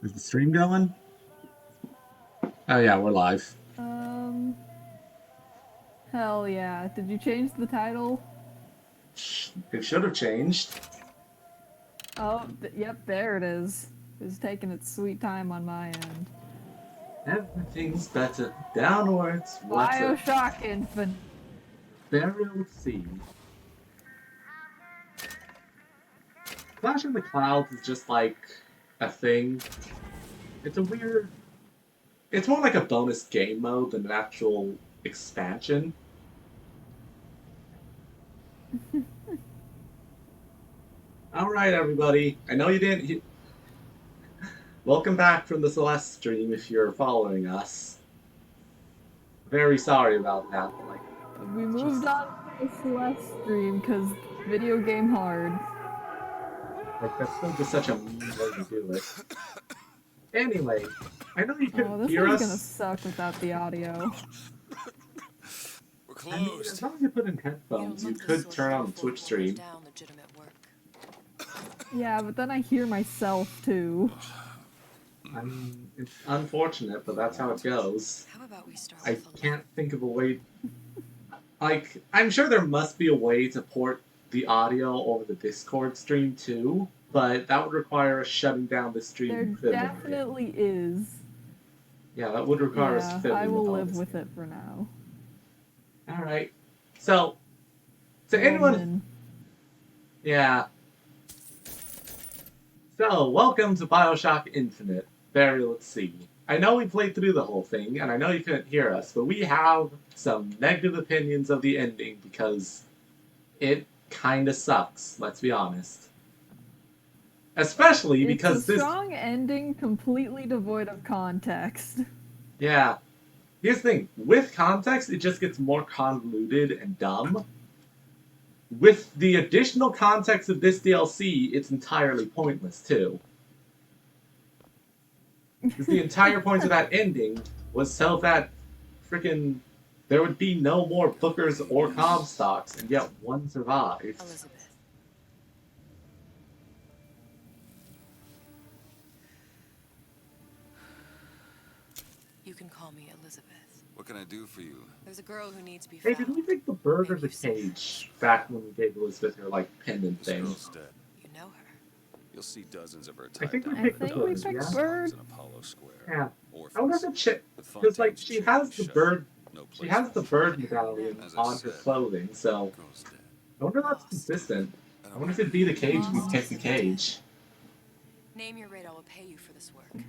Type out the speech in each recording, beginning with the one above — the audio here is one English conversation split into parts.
Is the stream going? Oh yeah, we're live. Um, hell yeah. Did you change the title? It should have changed. Oh, yep, there it is. It's taking its sweet time on my end. Everything's better. Downwards, what's a Bioshock Infinite. burial sea? Clash in the Clouds is just like a thing. It's a weird. It's more like a bonus game mode than an actual expansion. Alright, everybody. I know you didn't. Welcome back from the Celeste stream if you're following us. Very sorry about that. Like, We moved on to the Celeste stream because video game hard. that's still just such a mean way to do it. Anyway, I know you Oh, couldn't this hear one's gonna us. suck without the audio. We're I mean, as closed. long as you put in headphones, you could turn on the Twitch stream. Down legitimate work. Yeah, but then I hear myself too. I mean, it's unfortunate, but that's how it goes. How about we start I with a can't think of a way. Like, I'm sure there must be a way to port the audio over the Discord stream too, but that would require us shutting down the stream. There and fiddling again. definitely is. Yeah, that would require us Yeah, fiddling. I will all live this with again. it for now. All right. So, to anyone, Woman. yeah. So, welcome to Bioshock Infinite, Burial at Sea. I know we played through the whole thing, and I know you couldn't hear us, but we have some negative opinions of the ending because it kinda sucks, let's be honest. Especially because it's a this. strong ending, completely devoid of context. Yeah. Here's the thing with context, it just gets more convoluted and dumb. With the additional context of this DLC, it's entirely pointless too. Because the entire point of that ending was so that freaking there would be no more Bookers or Comstocks, and yet one survived. Elizabeth. You can call me Elizabeth. What can I do for you? There's a girl who needs to be Hey, found. did we take the bird or the cage back when we gave Elizabeth her like pendant This thing? girl's dead. You know her. You'll see dozens of her I tied think we down I picked the think we bird, picked yeah. bird. in Apollo Square. Yeah. Orphans, I wonder if it's shit. with Because like Fontaine's she has the chained bird, shut. No she place has the left. bird medallion As I on her said, clothing, so Girl's dead. I wonder if that's consistent. I I don't wonder if it'd be the cage if we Oh. take the cage. Name your rate, I will pay you for this work.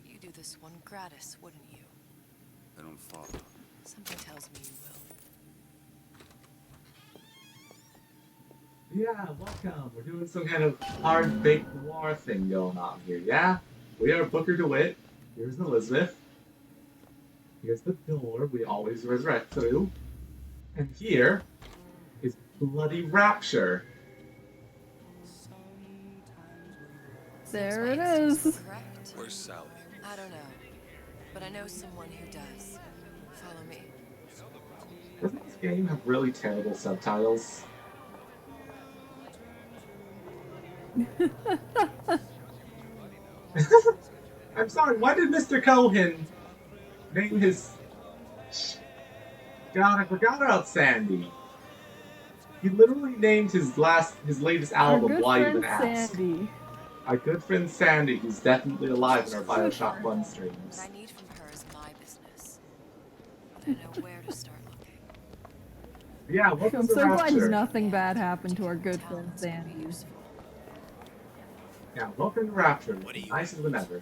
You do this one gratis, wouldn't you? I don't follow. Something tells me you will. Yeah, welcome. We're doing some kind of hard-baked noir thing going on here, yeah? We are Booker DeWitt. Here's Elizabeth. Here's the door we always resurrect through. And here is Bloody Rapture. There it My instincts is. were correct. Where's Sally? I don't know, but I know someone who does. Follow me. Doesn't this game have really terrible subtitles? I'm sorry, why did Mr. Cohen name his... God, I forgot about Sandy. He literally named his latest Our album good Why friend Even Ask. Sandy. Our good friend Sandy, who's definitely alive in our Bioshock 1 What streams. I need from her is my business. But I know where to start looking. Yeah, welcome I'm to so glad Rapture. nothing bad happened to our good friend Talents can be Sandy. useful. Yeah, welcome to Rapture. Nicer than ever.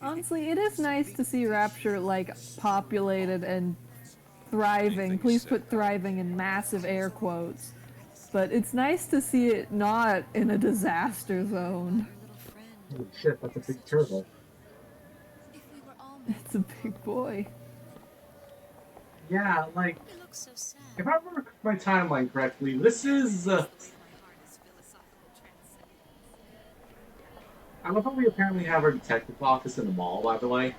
Honestly, it is nice to see Rapture like populated and thriving. Please put thriving in massive air quotes. But it's nice to see it not in a disaster zone. Our little friend. Holy shit, that's a big turtle. If we were all men, It's a big boy. Yeah, like, it looks so sad. if I remember my timeline correctly, this is, I love how we apparently have our detective office in the mall, by the way.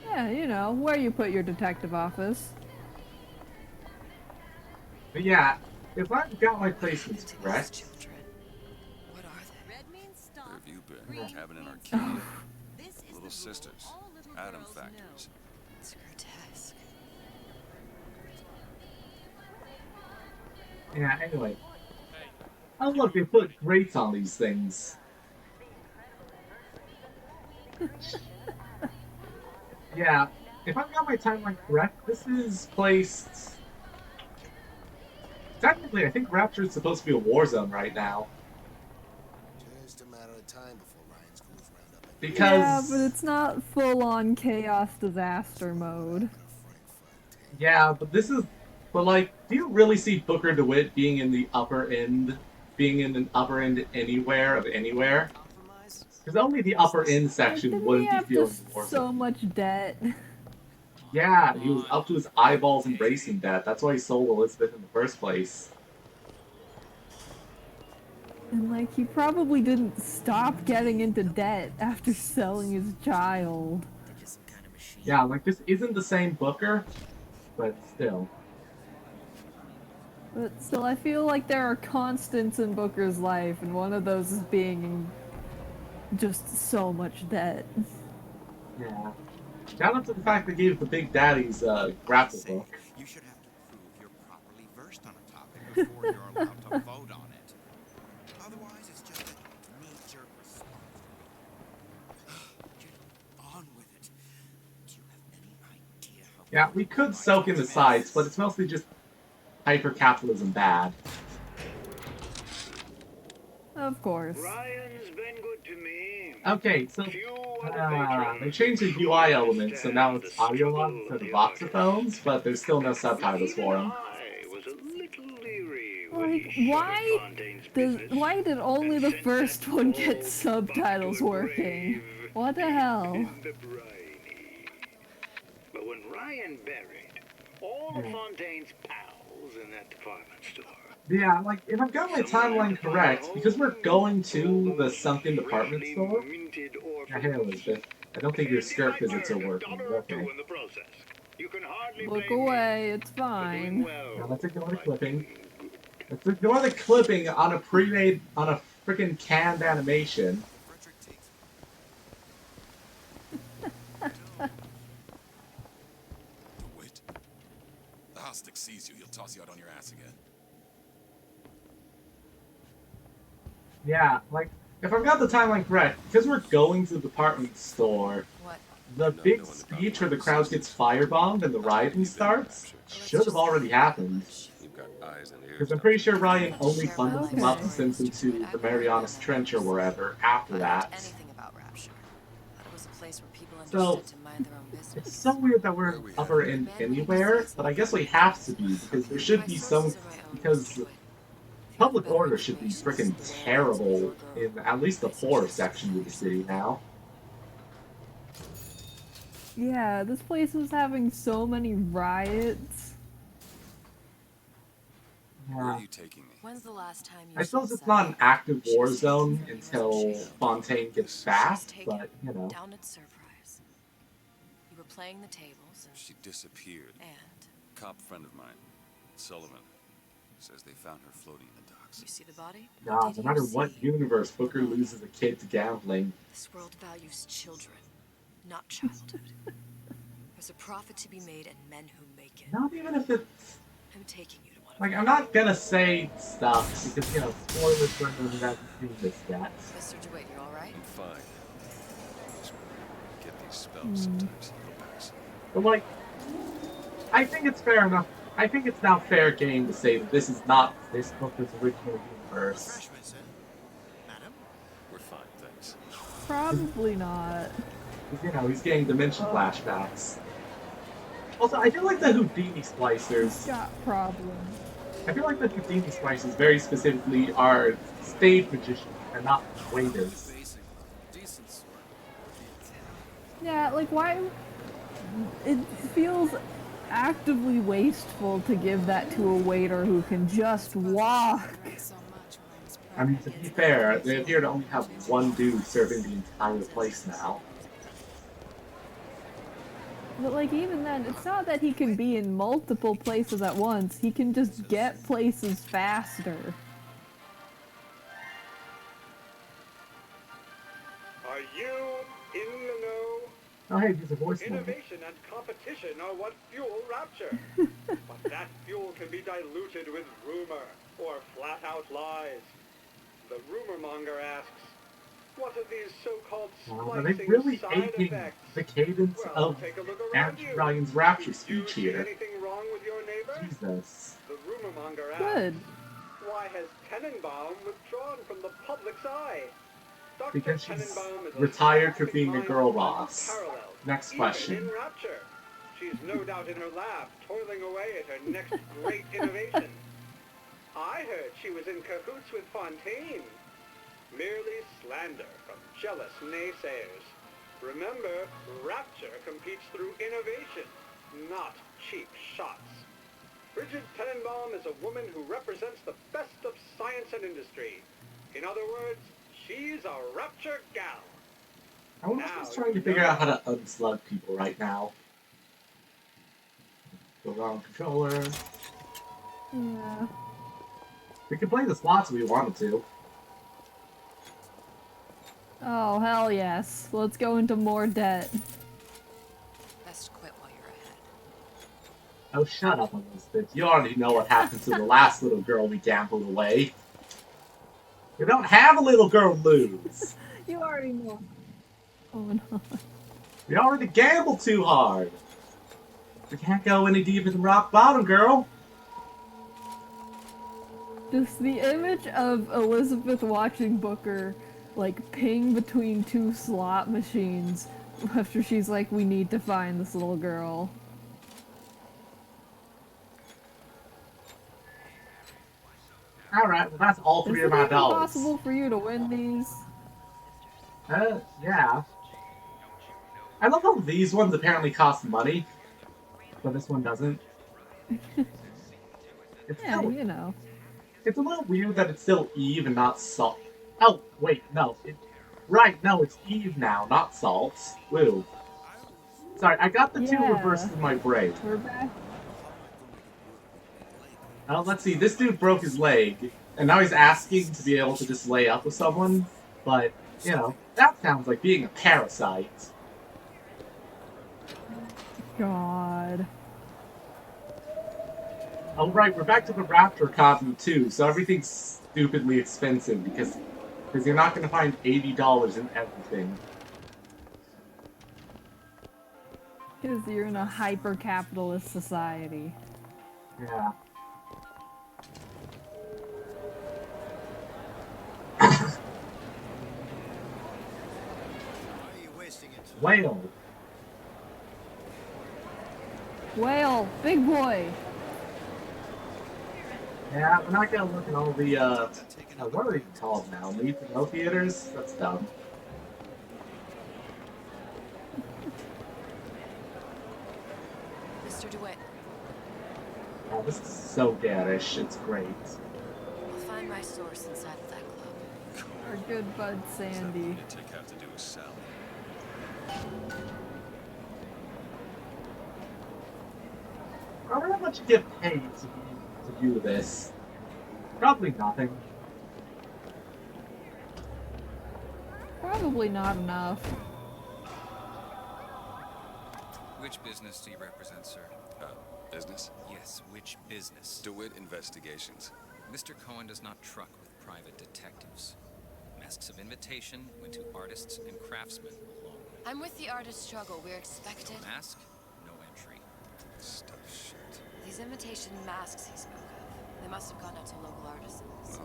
Yeah, you know, where you put your detective office. But yeah, if I've got my placements Into these correct, children. What are they? Red means stop. Where have you been? Green Cabin in means Arcadia. This is the Little rule. sisters. All little Atom girls factories. It's grotesque. yeah, anyway. Oh look, they put grates on these things. Yeah, if I've got my timeline correct, this is placed... Technically, I think Rapture is supposed to be a war zone right now. Just a matter of time before Ryan's goons round up any Because... Yeah, but it's not full-on chaos disaster mode. Yeah, but this is... But like, do you really see Booker DeWitt being in the upper end? Being in an upper end anywhere of anywhere? compromise. Because only the upper end Like, section didn't he wouldn't be have feeling just war so zone. much debt? Yeah, he was up to his eyeballs in racing debt. That's why he sold Elizabeth in the first place. And like, he probably didn't stop getting into debt after selling his child. They're just some kind of machine. Yeah, like, this isn't the same Booker, but still. But still, I feel like there are constants in Booker's life, and one of those is being in just so much debt. Yeah. Shout out to the fact they gave the Big Daddy's grapple Say, book. you should have to prove you're properly versed on a topic before you're allowed to vote on it. Otherwise, it's just a knee-jerk response. Get on with it. Do you have any idea how... Yeah, we could soak in the sides, but it's mostly just hyper-capitalism bad. Of course. Ryan's been good to me. Okay, so Few they changed the UI element, so now it's audio log instead of voxophones, but there's still no subtitles for them. I was a little leery when Like, he why shut Fontaine's business why did only and the sent first that one old get buck subtitles to a working? grave What the hell? in the briny. But when Ryan buried all of Fontaine's pals in that department store, Yeah, like, if I've got my timeline correct, because we're going to the sunken department store... Yeah, hey Elizabeth, I don't think your skirt visits are working, okay. Look away, it's fine. Now let's ignore the clipping. Let's ignore the clipping on a pre-made, on a freaking canned animation. Frederick takes DeWitt. The Hostic sees you, he'll toss you out on your ass again. Yeah, like, if I've got the timeline correct, because we're going to the department store, What? the big speech where the crowd gets firebombed and the rioting starts should have already happened. You've got eyes and ears. Because I'm pretty sure Ryan only Share bundled my them life up and sent them story. to the Marianas Trench or wherever after I don't that. know anything about Rapture. Thought it was a place where people So, understood to mind their own business. It's so weird that we're upper end anywhere, but I guess we have to be, because there should be some, because public order should be freaking terrible in at least the poorer section of the city now. Yeah, this place was having so many riots. Where Yeah. are you taking me? When's the last time you I suppose saw it's not an Sally? active war She's zone taken until from Fontaine gets She's back, taken but, you know. down at Surprise. You were playing the tables She disappeared. and Cop friend of mine, Sullivan, says they found her floating in the docks. you see the body? God, Did no you matter what see? universe Booker loses a kid to gambling. This world values children, not childhood. There's a profit to be made and men who make it. Not even if it's... I'm taking you to one of Like, them. I'm not gonna say stuff, because, you know, spoilers for anyone who hasn't seen this yet. Mr. DeWitt, you alright? I'm fine. Just get these spells sometimes. It'll pass. But, like, I think it's fair enough. I think it's now fair game to say that this is not this Booker's original universe. Refreshment, sir. Madam? We're fine, thanks. Probably not. Because, you know, he's getting dimension flashbacks. Also, I feel like the Houdini splicers, Got problems. I feel like the Houdini splicers very specifically are stage magicians and not waiters. Basic, decent sort. Yeah, like why? It feels actively wasteful to give that to a waiter who can just walk. I mean, to be fair, they appear to only have one dude serving the entire place now. But like even then, it's not that he can be in multiple places at once. He can just get places faster. Are you in the know? Oh, hey, there's a voice line. Innovation and competition are what fuel Rapture. But that fuel can be diluted with rumor or flat-out lies. The rumor monger asks, what are these so-called Are they splicing really side aping effects? the cadence Well, of take a look around you. Ryan's Rapture Do you speech see here? anything wrong with your neighbor? Jesus. The rumor monger asks, Good. why has Tenenbaum withdrawn from the public's eye? Dr. Because she's Tenenbaum is retired for scientific being a mind girl unparalleled, boss. Next even question. in Rapture. She's no doubt in her lab, toiling away at her next great innovation. I heard she was in cahoots with Fontaine. Merely slander from jealous naysayers. Remember, Rapture competes through innovation, not cheap shots. Bridget Tenenbaum is a woman who represents the best of science and industry. In other words, she's a Rapture gal. I wonder if he's trying to figure out how to unslug people right now. The wrong controller. Yeah. We could play the slots if we wanted to. Oh, hell yes. Let's go into more debt. Best quit while you're ahead. Oh, shut up, Elizabeth. You already know what happened to the last little girl we gambled away. We don't have a little girl lose. You already know. Oh no. We already gambled too hard. We can't go any deeper than rock bottom, girl. Just the image of Elizabeth watching Booker, like, ping between two slot machines after she's like, we need to find this little girl. Alright, well that's all Is three it of my even dollars. possible for you to win these? Yeah. I love how these ones apparently cost money, but this one doesn't. It's Yeah, still, you know. it's a little weird that it's still Eve and not Salt. Oh, wait, no. Right, no, it's Eve now, not Salt. Woo. Sorry, I got the two Yeah. reversed in my brain. We're back. Let's see, this dude broke his leg, and now he's asking to be able to just lay up with someone, but, you know, that sounds like being a parasite. God. Oh, right, we're back to the Rapture economy, too, so everything's stupidly expensive, because you're not going to find $80 in everything. Because you're in a hyper-capitalist society. Yeah. Why are you wasting it? Whale. Whale! Big boy! Yeah, we're not going to look at all the, what are they called now? Leave to go theaters? That's dumb. Mr. DeWitt, Oh, this is so garish, it's great. I'll find my source inside of that club. Our good bud Sandy. You take out to do with Sally. I wonder how much you get paid to do this. Probably nothing. Probably not enough. Which business do you represent, sir? Business? Yes, which business? DeWitt Investigations. Mr. Cohen does not truck with private detectives. Masks of invitation went to artists and craftsmen alone. I'm with the artist struggle. We're expected. Mask, no entry. Stuff shit. These imitation masks he spoke of. They must have gone out to local artisans. Well,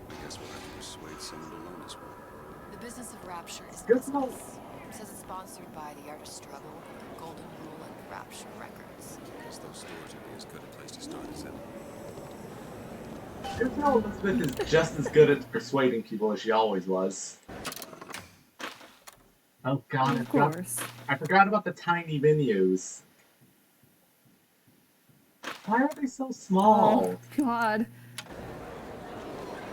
I guess we'll have to persuade someone to loan us one. The business of Rapture is Good to know. business. It says it's sponsored by the artist struggle, Golden Rule, and Rapture Records. I guess those stores would be as good a place to start as any. Good to know Elizabeth is just as good at persuading people as she always was. Oh god, Of course. I forgot about the tiny menus. Why are they so small? Oh, God.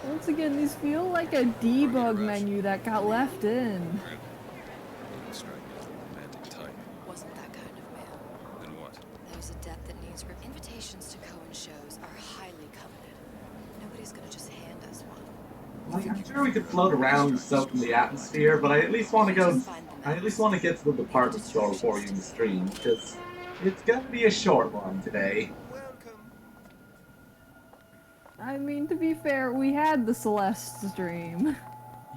Once again, these feel like a debug menu that got left in. Strike me as a romantic type. Wasn't that I'm sure we could float around soak in the atmosphere, but I at least want to go. I at least want to get to the department store before we even stream, because it's gonna be a short one today. Welcome. I mean, to be fair, we had the Celeste stream.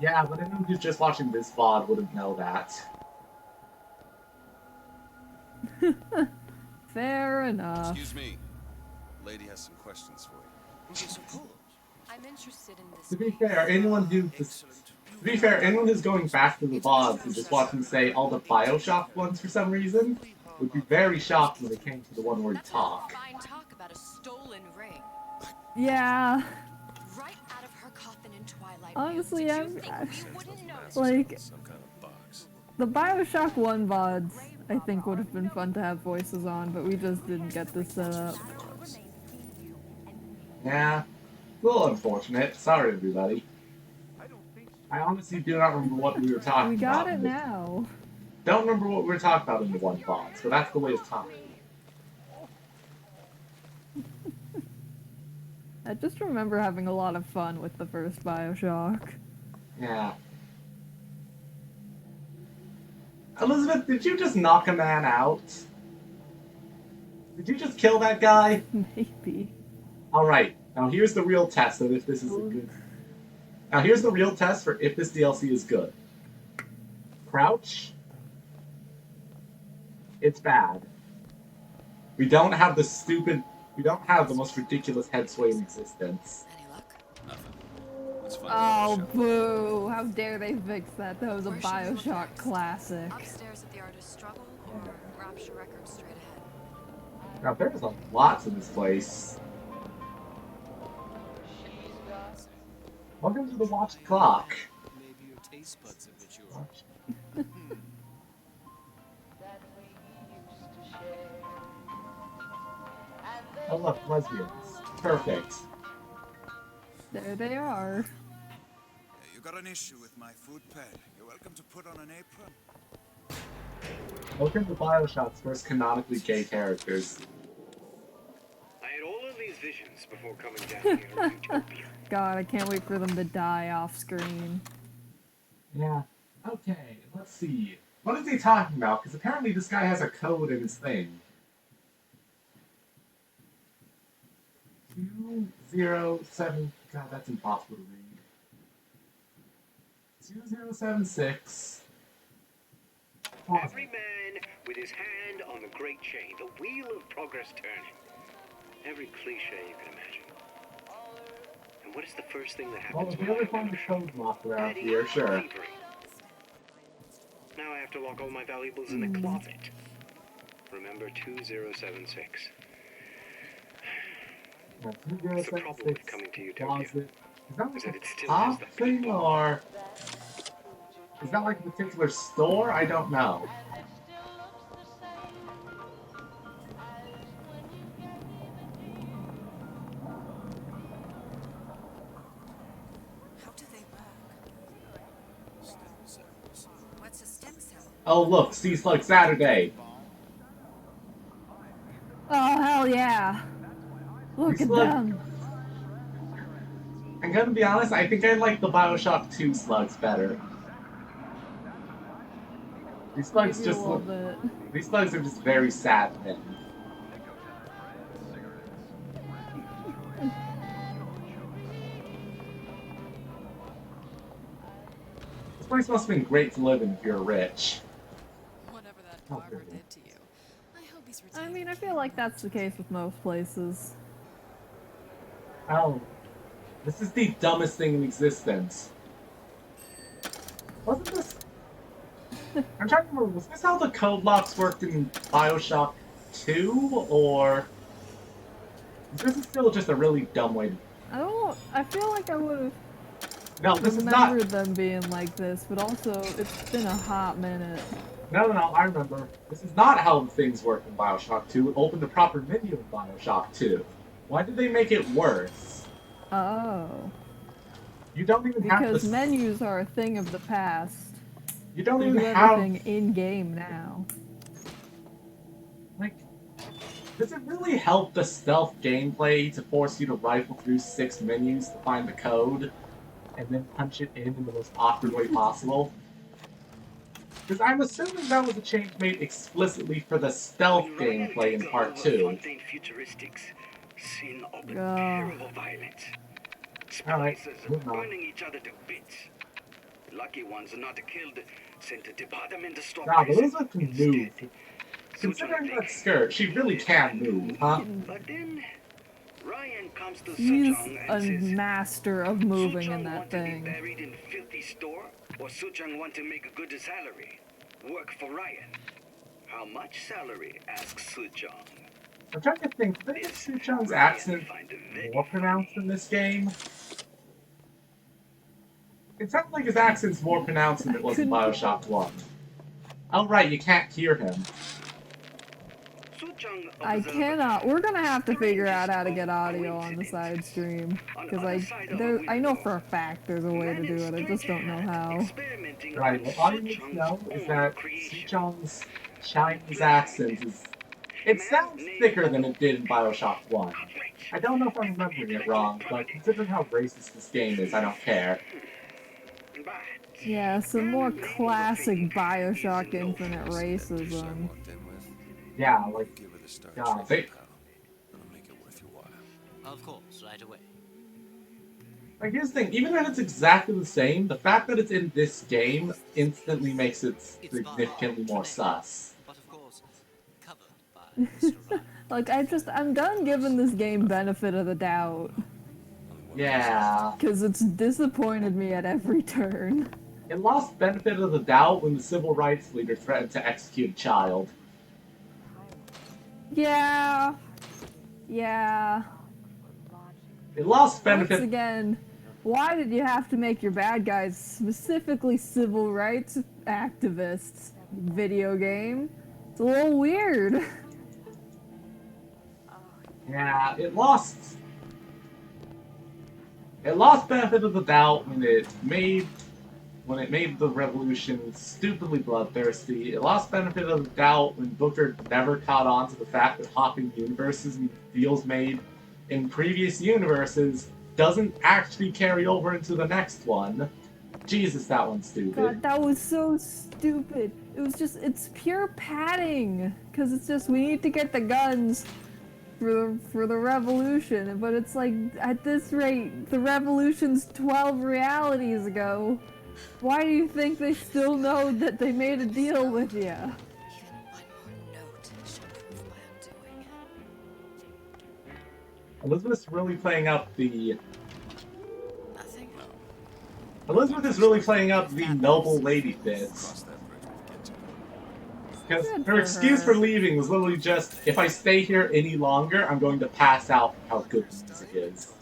Yeah, but anyone who's just watching this VOD wouldn't know that. Fair enough. Excuse me. Lady has some questions for you. Yes, of course. I'm interested in this. To be fair, anyone who's going back to the VODs and just watching, say, all the Bioshock ones for some reason, would be very shocked when they came to the one word That's talk. fine talk about a stolen ring. Yeah. Right out of her coffin in Twilight. Honestly, Did you I'm- think we wouldn't know? Like, Some kind of box. the Bioshock 1 VODs, I think would have been fun to have voices on, but we just didn't get this set up. Yeah, a little unfortunate. Sorry, everybody. I honestly do not remember what we were talking We about. got it now. Don't remember what we were talking about in the one VOD, so that's the way of time. I just remember having a lot of fun with the first Bioshock. Yeah. Elizabeth, did you just knock a man out? Did you just kill that guy? Maybe. Alright, now here's the real test of if this is a good... Now here's the real test for if this DLC is good. Crouch. It's bad. We don't have the most ridiculous head sway in existence. Any luck? Nothing. Let's find Oh, another shop. boo! How dare they fix that? That was a Where should we look Bioshock next? classic. Upstairs at the Artist's Struggle or Rapture Records straight ahead? Now there's lots in this place. Welcome to the Watch the Clock. Maybe your taste buds have matured. Oh look, lesbians. Perfect. There they are. You got an issue with my food pal. You're welcome to put on an apron. Welcome to Bioshock's first canonically gay characters. I had all of these visions before coming down here to Utopia. God, I can't wait for them to die off screen. Yeah. Okay, let's see. What is he talking about? Because apparently this guy has a code in his thing. 207... God, that's impossible to read. 2076... Every man with his hand on the great chain, the wheel of progress turning. Every cliche you can imagine. And what is the first thing that Well, happens if you when ever I find a shove? code locked around Petty here, sure. thievery. Now I have to lock all my valuables in the closet. Remember 2076. Now, What's the problem with 2076 coming to Utopia? closet. Is that Is like that a it still top has the thing, people. or... Is that like a particular store? I don't know. How do they work? What's a stem cell? Oh look, Sea Slug Saturday. Oh, hell yeah! Look These at look- them! I'm gonna be honest, I think I like the Bioshock 2 slugs better. These slugs Maybe a just little look... bit. These slugs are just very sad things. This place must have been great to live in if you're rich. Whatever that Oh, barber really? did to you. I hope he's I retained. mean, I feel like that's the case with most places. Oh. This is the dumbest thing in existence. Wasn't this... I'm trying to remember, was this how the code locks worked in Bioshock 2, or... This is still just a really dumb way to... I feel like I would've No, this is not... remembered them being like this, but also, it's been a hot minute. No, I remember. This is not how things work in Bioshock 2. Open the proper menu in Bioshock 2. Why did they make it worse? Oh. You don't even have Because the... menus are a thing of the past. You don't We even do have... everything in-game now. Like... Does it really help the stealth gameplay to force you to rifle through 6 menus to find the code? and then punch it in the most awkward way possible. Because I'm assuming that was a change made explicitly for the stealth gameplay in Part 2. Futuristics, scene of Yeah. terrible violence. Alright, Splicers moving on. burning each other to bits. Lucky ones not killed, sent to department store. Wow, but Elizabeth can move. Considering that skirt, she really can move, huh? But then Ryan comes to He's Sujong a and says, master of moving in Sujong that want to be thing. buried in filthy store, or Sujong want to make a good salary, work for Ryan. How much salary? Asks Sujong. I'm trying to think, did Suchong's accent more pronounced in this game? It sounds like his accent's more pronounced than it was in Bioshock 1. Oh right, you can't hear him. Sujong I observed cannot. We're gonna have to figure out how to get audio on the side stream. Because I know for a fact there's a way to do it. I just don't know how. experimenting Right, on well, all you need to Sujong's know is own that creation. Suchong's Chinese accent is... It sounds thicker than it did in Bioshock 1. I don't know if I'm remembering it wrong, but considering how racist this game is, I don't care. But Yeah, some more classic Bioshock Infinite racism. Yeah, like, Give it a start. God, they... That'll make it worth your while. Of course, right away. Like, here's the thing, even if it's exactly the same, the fact that it's in this game instantly makes it significantly more sus. But of course, covered by Mr. Ryan. Like, I'm done giving this game benefit of the doubt. Yeah. Because it's disappointed me at every turn. It lost benefit of the doubt when the civil rights leader threatened to execute a child. Yeah. Yeah. It lost Once benefit... again, why did you have to make your bad guys specifically civil rights activists? Video game? It's a little weird. Yeah, it lost... It lost benefit of the doubt when it made the revolution stupidly bloodthirsty. It lost benefit of the doubt when Booker never caught on to the fact that hopping universes and deals made in previous universes doesn't actually carry over into the next one. Jesus, that one's stupid. God, that was so stupid. It was just, it's pure padding. Because it's just, we need to get the guns for the revolution. But it's like, at this rate, the revolution's 12 realities ago. Why do you think they still know that they made a deal with you? Even one more note shall prove my undoing. Elizabeth's really playing up the... Nothing? Elizabeth is really playing up the noble lady bits. Cross that bridge when we get to it. Because Good her for excuse her. for leaving was literally just, if I stay here any longer, I'm going to pass out from how good the music is.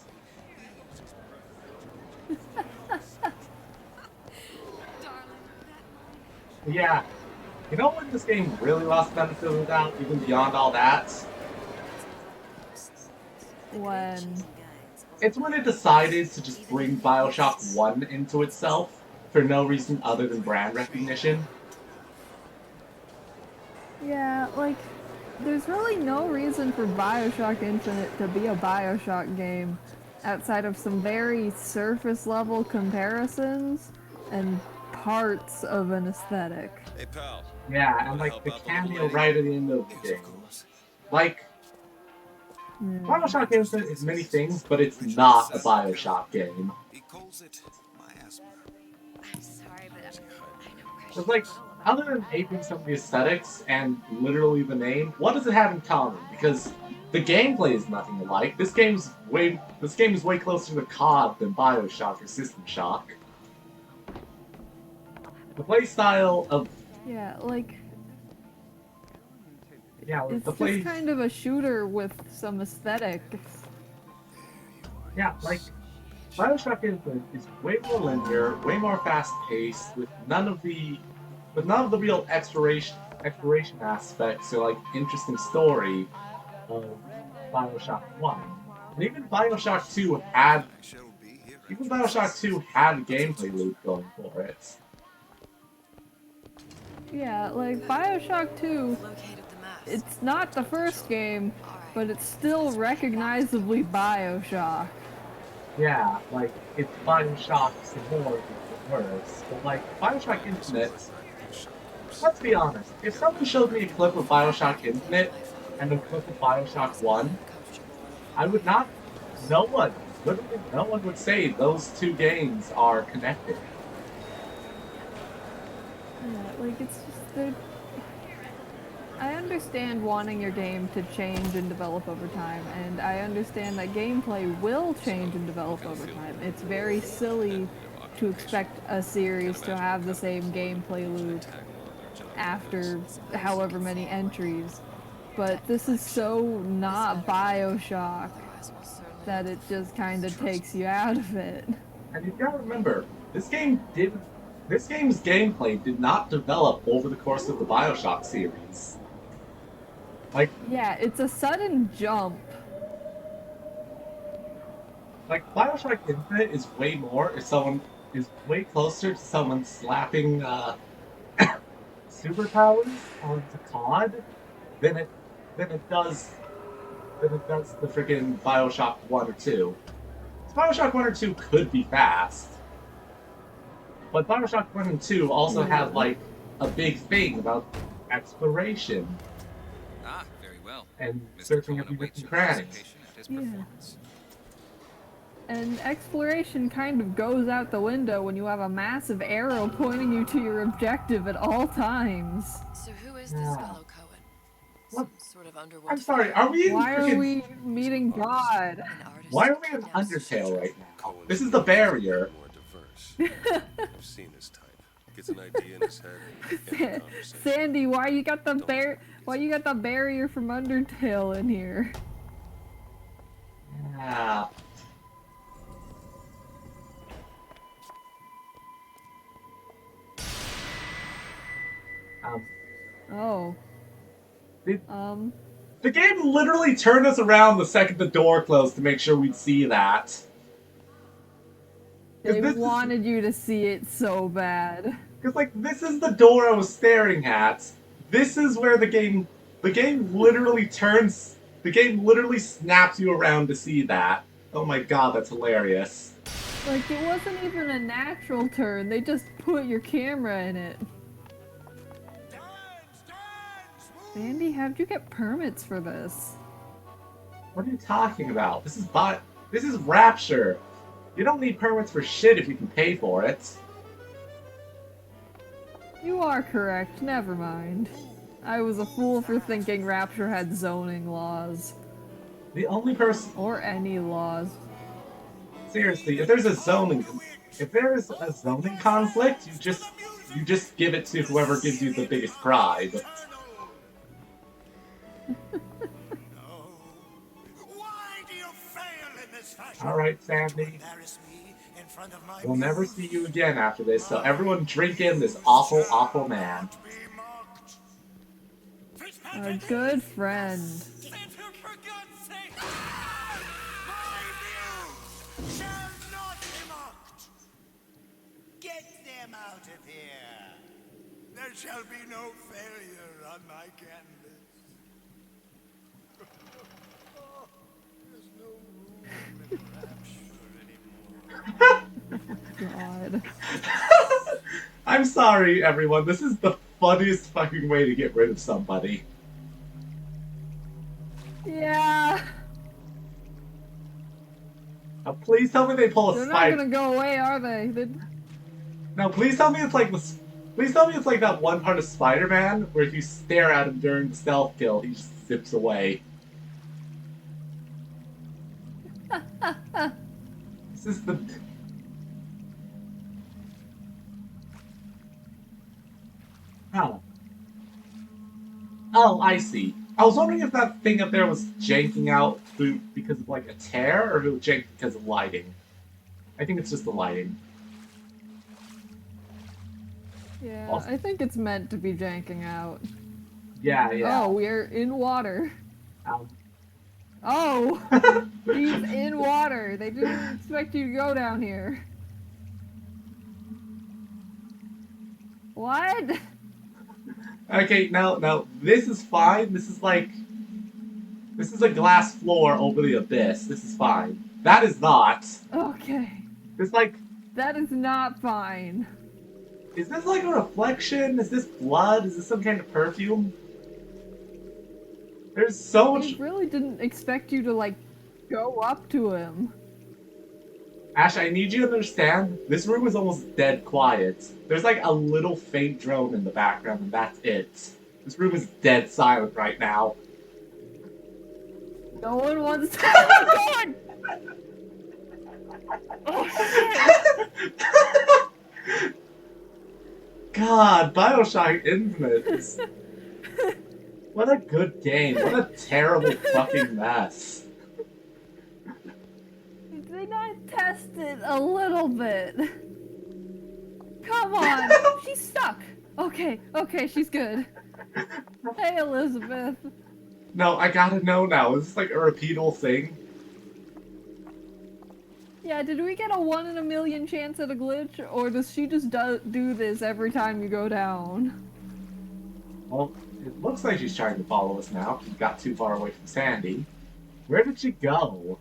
Yeah. You know when this game really lost benefit of the doubt, even beyond all that? When? It's when it decided to just bring Bioshock 1 into itself for no reason other than brand recognition. Yeah, like, there's really no reason for Bioshock Infinite to be a Bioshock game outside of some very surface level comparisons and parts of an aesthetic. Hey, pal. Yeah, and like the cameo right at the end of the game. Like, Bioshock Infinite is many things, but it's not a Bioshock game. He calls it miasma. I'm sorry, but I know where It's like, other than aping some of the aesthetics and literally the name, what does it have in common? Because the gameplay is nothing alike. This game is way closer to COD than Bioshock or System Shock. The playstyle of Yeah, like, the it's play just kind of a shooter with some aesthetic. yeah, like Bioshock Infinite is way more linear, way more fast-paced, with none of the real exploration aspects or like interesting story of Bioshock 1. And even Bioshock 2 had I shall be here. even Bioshock 2 had a gameplay loop going for it. Yeah, like, Bioshock 2, located the mask. it's not the first game, but it's still recognizably Bioshock. Yeah, like, it's Bioshock some more worse. But, like, Bioshock Infinite, let's be honest, if someone showed me a clip of Bioshock Infinite and a clip of Bioshock 1, I would not, no one, literally no one would say those two games are connected. Yeah, like it's just they're. I understand wanting your game to change and develop over time, and I understand that gameplay will change and develop over time. It's very silly to expect a series to have the same gameplay loop after however many entries, but this is so not Bioshock that it just kind of takes you out of it. And you've got to remember, this game's gameplay did not develop over the course of the Bioshock series. Like, Yeah, it's a sudden jump. like Bioshock Infinite is way more if someone is way closer to someone slapping superpowers onto COD than it does the freaking Bioshock 1 or 2. Bioshock 1 or 2 could be fast. But Bioshock 1 and 2 also have like a big thing about exploration. Ah, very well. And Mr. searching Cohen every awaits different your cranny. participation at his Yeah. performance. And exploration kind of goes out the window when you have a massive arrow pointing you to your objective at all times. So who is this Yeah. fellow Cohen? What? Some sort of underworld I'm sorry, figure? are we in Why are freaking... we meeting God? An artist Why who are we in kidnaps Undertale right now? Cohen's This is the barrier. more diverse. I've seen his type. Gets an idea in his head and ends the conversation. Sandy, why you got the barrier from Undertale in here? Yeah. Oh. Did- Um. The game literally turned us around the second the door closed to make sure we'd see that. They this is- wanted you to see it so bad. Because, like, this is the door I was staring at. This is where the game literally snaps you around to see that. Oh my god, that's hilarious. Like, it wasn't even a natural turn. They just put your camera in it. Sandy, how'd you get permits for this? What are you talking about? This is Rapture. You don't need permits for shit if you can pay for it. You are correct. Never mind. I was a fool for thinking Rapture had zoning laws. The only person... Or any laws. Seriously, if there is a zoning conflict, you just give it to whoever gives you the biggest bribe. Alright, Sandy. We'll never see you again after this, so everyone drink in this awful, awful man. A good friend. Get them out of here. There shall be no failure on my canvas. There's no room in rapture anymore. God. I'm sorry, everyone. This is the funniest fucking way to get rid of somebody. Yeah. Now, please tell me they pull a They're not spider. gonna go away, are they? Now, please tell me it's like please tell me it's like that one part of Spider-Man where if you stare at him during the stealth kill, he just zips away. This is the. Oh. Oh, I see. I was wondering if that thing up there was janking out because of like a tear, or if it was jank because of lighting. I think it's just the lighting. Yeah, Awesome. I think it's meant to be janking out. Yeah, yeah. Oh, we're in water. Um, Oh! He's in water. They didn't expect you to go down here. What? Okay, no, this is fine. This is a glass floor over the abyss. This is fine. That is not. Okay. It's like, That is not fine. is this like a reflection? Is this blood? Is this some kind of perfume? There's so I much. really didn't expect you to, like, go up to him. Ash, I need you to understand, this room is almost dead quiet. There's like a little faint drone in the background, and that's it. This room is dead silent right now. No one wants to. Oh my god! Oh shit! God, Bioshock Infinite is... What a good game. What a terrible fucking mess. Did they not test it a little bit? Come on! She's stuck! Okay, okay, she's good. Hey, Elizabeth. No, I gotta know now. Is this like a repeatable thing? Yeah, did we get a 1 in a million chance at a glitch? Or does she just do this every time you go down? Well, it looks like she's trying to follow us now. She got too far away from Sandy. Where did she go?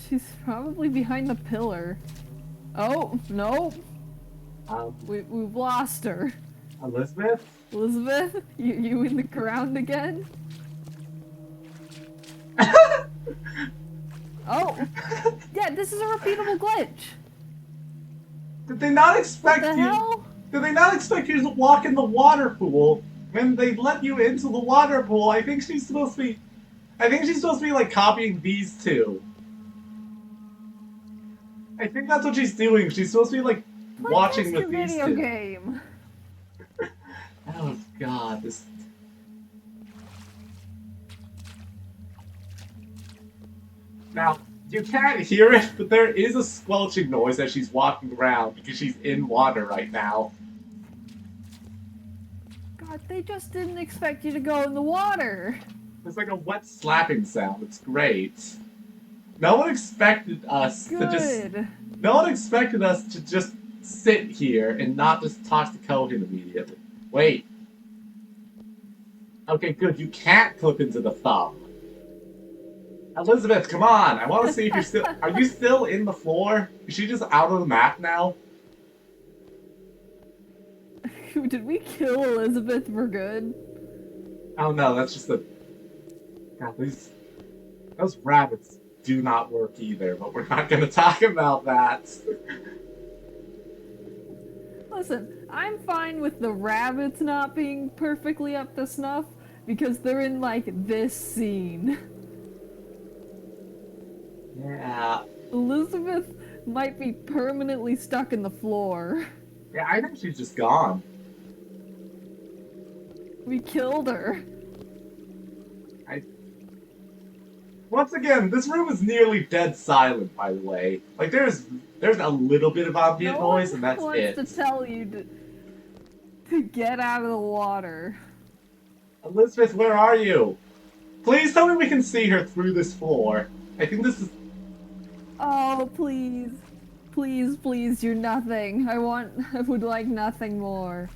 She's probably behind the pillar. Oh, no. We've lost her. Elizabeth? Elizabeth? You in the ground again? Oh! Yeah, this is a repeatable glitch! Did they not expect What the hell? Did they not expect you to walk in the water pool? When they let you into the water pool, I think she's supposed to be like copying these two. I think that's what she's doing. She's supposed to be like watching with these video two. game. Oh god, this. Now, you can't hear it, but there is a squelching noise as she's walking around because she's in water right now. God, they just didn't expect you to go in the water. It's like a wet slapping sound. It's great. No one expected us to just. No one expected us to just sit here and not just talk to Cohen immediately. Wait. Okay, good. You can't clip into the thumb. Elizabeth, come on! I want to see if you're still. Are you still in the floor? Is she just out of the map now? Did we kill Elizabeth for good? Oh no, that's just a. God, those rabbits do not work either, but we're not going to talk about that. Listen, I'm fine with the rabbits not being perfectly up to snuff because they're in like this scene. Yeah. Elizabeth might be permanently stuck in the floor. Yeah, I think she's just gone. We killed her. Once again, this room is nearly dead silent, by the way. Like, there's a little bit of ambient noise, and that's it. No one wants to tell you to get out of the water. Elizabeth, where are you? Please tell me we can see her through this floor. I think this is... Oh, please. Please, please, you're nothing. I would like nothing more.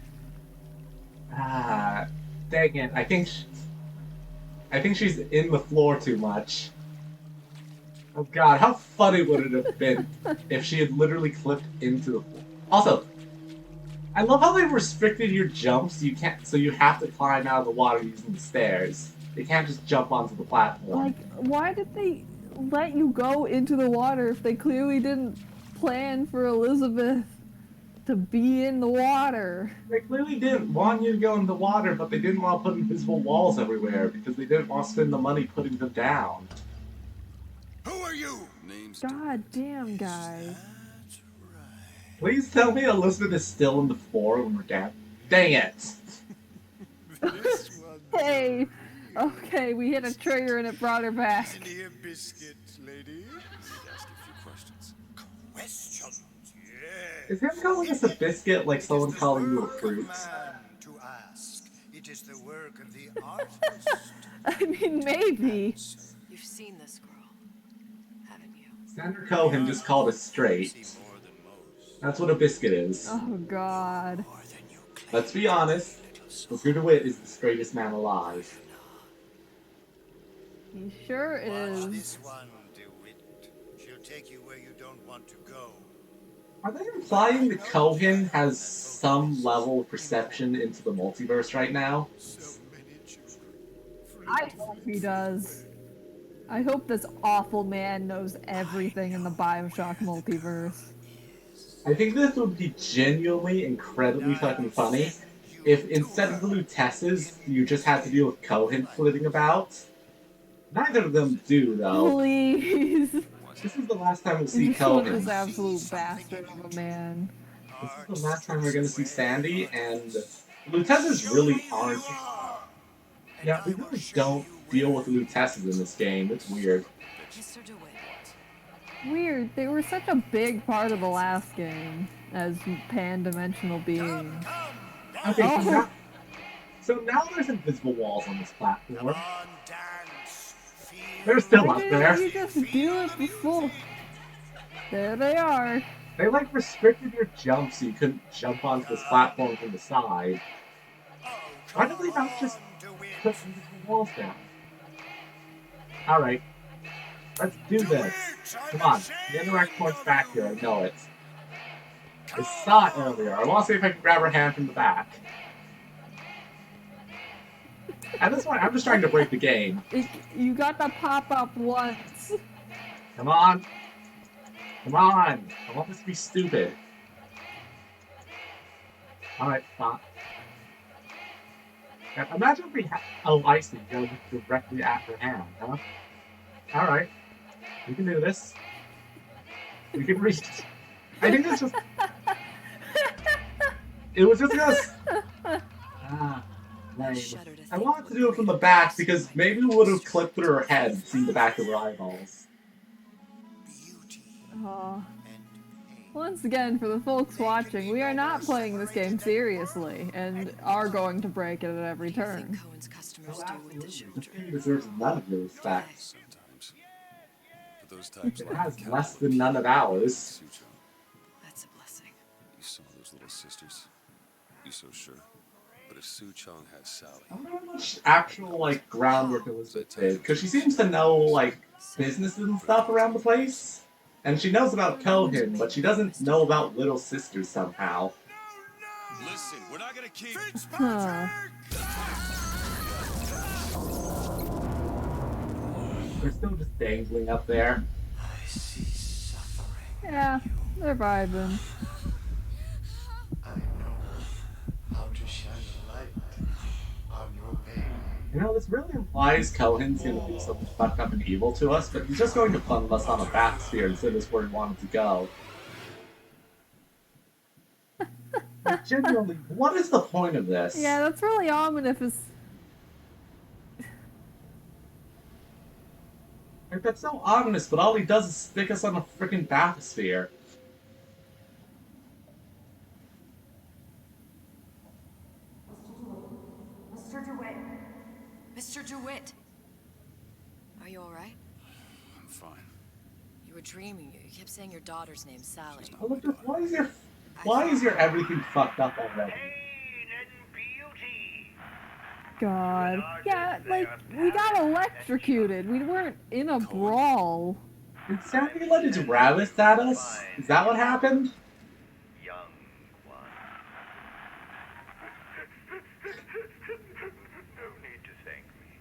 Ah, dang it. I think she's in the floor too much. Oh god, how funny would it have been if she had literally clipped into the floor. Also, I love how they've restricted your jumps. So you have to climb out of the water using the stairs. They can't just jump onto the platform. Like, why did they let you go into the water if they clearly didn't plan for Elizabeth to be in the water? They clearly didn't want you to go in the water, but they didn't want to put invisible walls everywhere because they didn't want to spend the money putting them down. Who are you? Name's God damn, guys. Please tell me Elizabeth is still in the floor when we're down. Dang it! Hey! Okay, we hit a trigger and it brought her back. Any here biscuits, lady? ask a few questions. Questions? Is him calling us a biscuit like someone calling you a fruit? To ask. It is the work of the artist. I mean, maybe. You've seen this girl, haven't you? Senator Cohen just called us straight. That's what a biscuit is. Oh god. Let's be honest, Booker DeWitt is the straightest man alive. He sure Watch is. this one, DeWitt. She'll take you where you don't want to go. Are they implying that Cohen has some level of perception into the multiverse right now? So many children. I hope he does. I hope this awful man knows everything in the Bioshock multiverse. I think this would be genuinely incredibly fucking funny if instead of the Lutesses, you just had to deal with Cohen flitting about. Neither of them do, though. Please. This is the last time we'll see Just want Cohen. this absolute bastard of a man. This is the last time we're gonna see Sandy, and the Lutesses really aren't. Yeah, we really don't deal with the Lutesses in this game. It's weird. Mr. DeWitt. Weird. They were such a big part of the last game as pan-dimensional beings. Okay, Oh. so now there's invisible walls on this platform. They're still Why up didn't there. you just do it before? There they are. They like restricted your jump so you couldn't jump onto this platform from the side. Why did they not just put invisible walls down? Alright. Let's do this. Come on. The interact point's back here, I know it. I saw it earlier. I want to see if I can grab her hand from the back. At this point, I'm just trying to break the game. You got to pop up once. Come on. Come on. I want this to be stupid. Alright, stop. Now, imagine if we had a license go directly at her hand, huh? Alright. We can do this. We can reach. I think that's just. It was just us. Ah, lame. I wanted to do it from the back because maybe we would have clipped through her head and seen the back of her eyeballs. Aw. Once again, for the folks watching, we are not playing this game seriously and are going to break it at every turn. Cohen's customers Oh, do with the absolutely. This children. game deserves none of your respect. Sometimes. But those times It like has the less cowboy than none of ours. Sucho, That's a blessing. you saw those little sisters. You so sure? But if Su Chong has Sally, I wonder how much actual, like, groundwork Elizabeth did, because she seems to know, like, businesses and stuff around the place. And she knows about Cohen, but she doesn't know about Little Sisters somehow. listen, we're not gonna keep. Huh. They're still just dangling up there. I see suffering. Yeah, they're vibing. I know how to shine a light on your pain. You know, this really implies Cohen's gonna do something fucked up and evil to us, but he's just going to fund us on a bathysphere and send us where he wanted to go. Like, genuinely, what is the point of this? Yeah, that's really ominous. Like, that's so ominous, but all he does is stick us on a freaking bathysphere. Mr. DeWitt. Mr. DeWitt. Are you alright? I'm fine. You were dreaming. You kept saying your daughter's name's Sally. Oh, look, why is your everything fucked up already? God. Yeah, like, we got electrocuted. We weren't in a brawl. Did Sandy let his rabbits at us? Is that what happened? Young one. No need to thank me.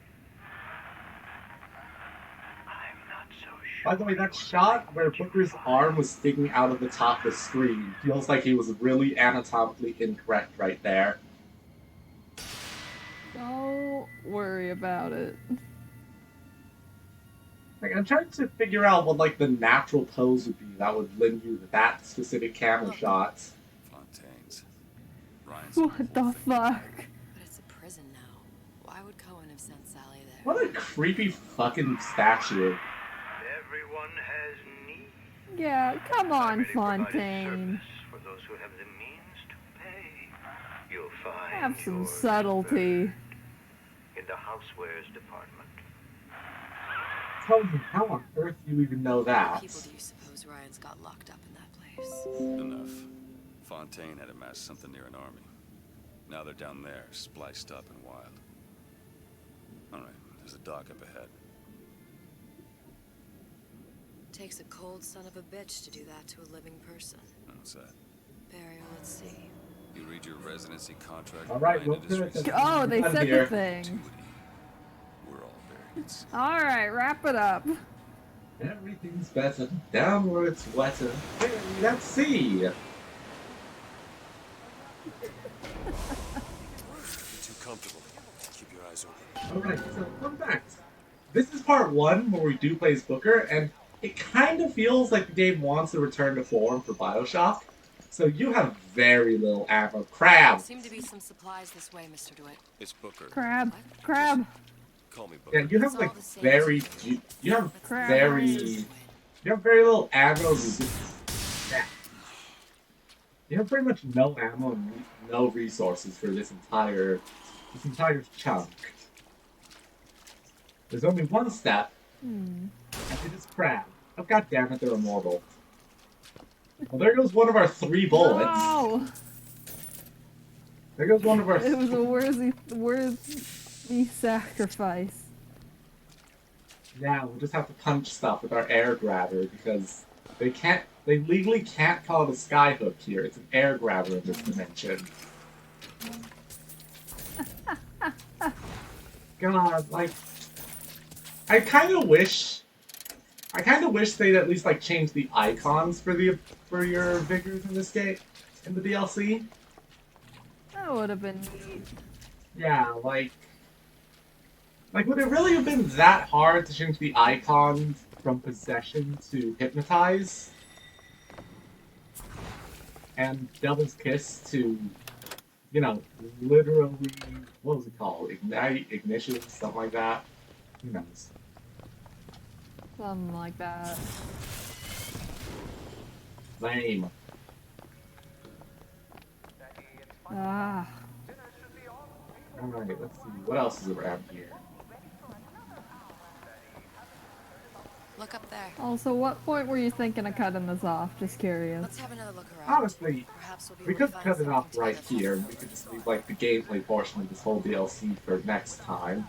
I'm not so sure. By the way, that shot where Booker's arm was sticking out of the top of the screen feels like he was really anatomically incorrect right there. Don't worry about it. Like, I'm trying to figure out what, like, the natural pose would be that would lend you that specific camera shot. Fontaine's. Ryan's. What the fuck? But it's a prison now. Why would Cohen have sent Sally there? What a creepy fucking statue. Everyone has needs. Yeah, come on, Remedy provides Fontaine. service for those who have the means to pay. You'll find Have some yours subtlety. in the housewares department. Tell me, how on earth do you even know How many that? people do you suppose Ryan's got locked up in that place? Enough. Fontaine had amassed something near an army. Now they're down there, spliced up and wild. Alright, there's a dock up ahead. Takes a cold son of a bitch to do that to a living person. What's that? Burial, let's see. You read your residency contract. All right, Ryan we'll do Industries. it. Oh, they Out said here. the thing. Duty. We're all buried. at sea. Alright, wrap it up. Everything's better. Downwards, wetter. Hey, let's see. You're too comfortable. Keep your eyes open. Alright, so fun fact. This is part 1 where we do play as Booker, and it kind of feels like the game wants to return to form for Bioshock. So you have very little ammo. Crab! Seem to be some supplies this way, Mr. DeWitt. It's Booker. Crab. Crab. Call me Booker. Yeah, you have It's like all the same very... to me. You have Crab. very... You have very little ammo. Yeah. You have pretty much no ammo and no resources for this entire chunk. There's only one step, and it is crab. Oh god damn it, they're immortal. Well, there goes one of our 3 bullets. No! There goes one of our... It was a worthy sacrifice. Yeah, we'll just have to punch stuff with our air grabber because they legally can't call it a skyhook here. It's an air grabber in this dimension. God, like, I kind of wish they'd at least like change the icons for your vigors in this game, in the DLC. That would have been neat. Yeah, like, would it really have been that hard to change the icons from possession to hypnotize? And Devil's Kiss to, you know, literally, what was it called? Ignite, ignition, something like that? Who knows? Something like that. Lame. Ah. Alright, let's see. What else is around here? Look up there. Also, what point were you thinking of cutting this off? Just curious. Let's have another look around. Honestly, Perhaps we'll be we able could to find cut it something off to right get us here, off. and we could just leave, like, the gameplay portion of this whole DLC for next time.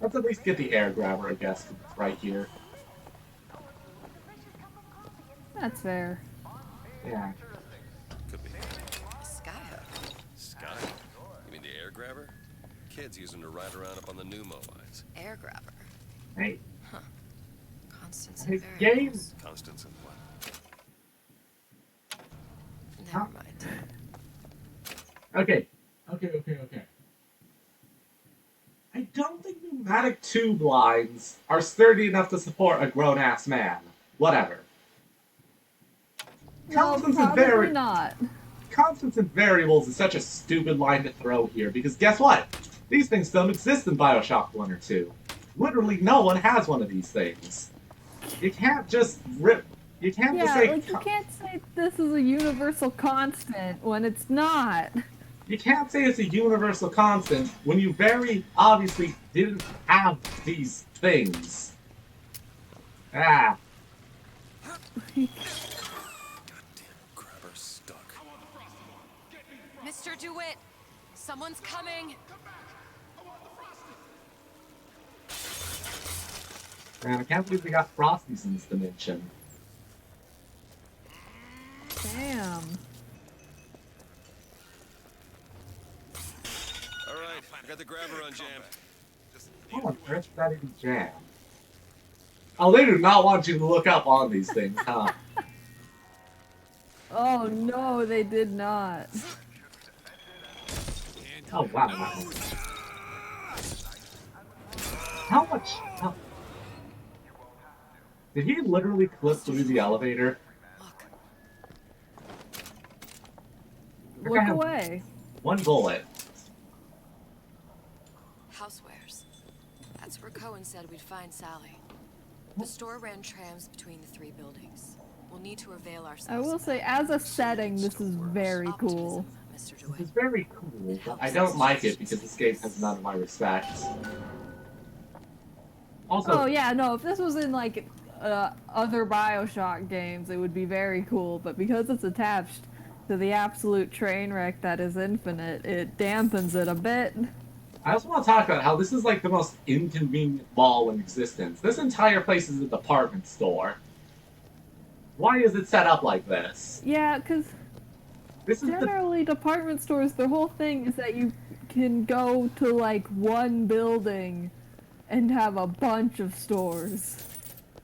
Let's at least get the air grabber, I guess, 'cause it's right here. That's fair. Yeah. Could be. Skyhook. Sky. You mean the air grabber? Kids use them to ride around up on the pneumo lines. Air grabber. Hey, Constants hey, and game! variables. Constance and what? Never mind. Okay. I don't think pneumatic tube lines are sturdy enough to support a grown-ass man. Whatever. No, Constants and probably not. Constants and variables is such a stupid line to throw here, because guess what? These things don't exist in Bioshock 1 or 2. Literally no one has one of these things. You can't just rip... You can't just Yeah, say... like you can't say this is a universal constant when it's not. You can't say it's a universal constant when you very obviously didn't have these things. Ah. Grabber stuck. Mr. DeWitt, someone's coming. Man, I can't believe we got Frosties in this dimension. Damn. Alright, I got the grabber on jam. How on earth did that even jam? Oh, they do not want you to look up on these things, huh? Oh no, they did not. Oh, wow. How much... Did he literally clip through the elevator? Look, Look away. One bullet. housewares. That's where Cohen said we'd find Sally. The store ran trams between the 3 buildings. We'll need to avail ourselves. I will say, as a setting, this is very cool. Mr. It's DeWitt. very cool, but I don't like it because this game has none of my respects. Also, Oh yeah, no, if this was in like other Bioshock games, it would be very cool, but because it's attached to the absolute train wreck that is Infinite, it dampens it a bit. I also want to talk about how this is like the most inconvenient mall in existence. This entire place is a department store. Why is it set up like this? Yeah, because This is the generally department stores, their whole thing is that you can go to like one building and have a bunch of stores.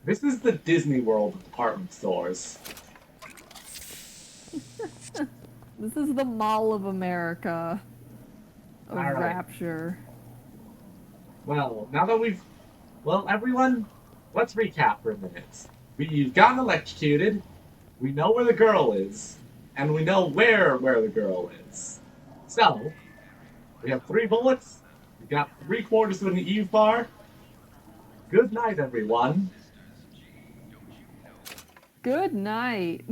this is the Disney World of department stores. This is the Mall of America of All right. Rapture. Well, now that we've... Well, everyone, let's recap for a minute. We've gotten electrocuted, we know where the girl is, and we know where the girl is. So, we have 3 bullets, we got 3/4 of an Eve bar. Good night, everyone. Good night.